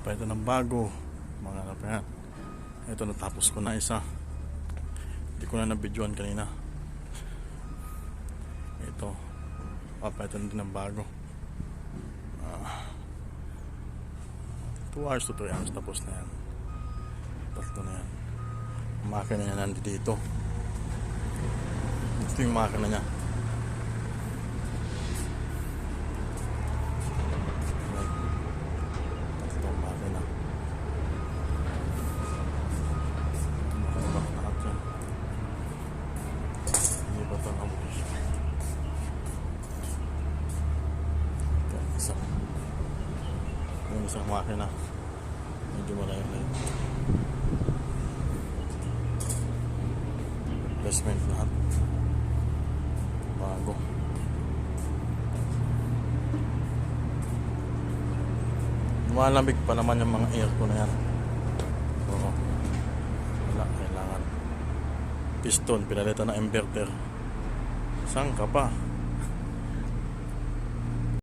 pa ito ng bago mga pa yan. Ito natapos ko na isa, hindi ko na nabidyoan kanina. Ito papaitan din ng bago. 2 hours to 3 hours tapos na yan. Tatlo na yan. Ang makina niya nandito dito. Ito yung makina niya. Tatlong makina. Makalabak lahat yan. Hindi ba ito nabukis? Ito yung isang makina. Medyo malayo na yun. Replacement lahat. Bago. Lumalamig pa naman yung mga aircon na yan. Oo. Wala, kailangan piston, pinalitan na inverter. Saan ka pa?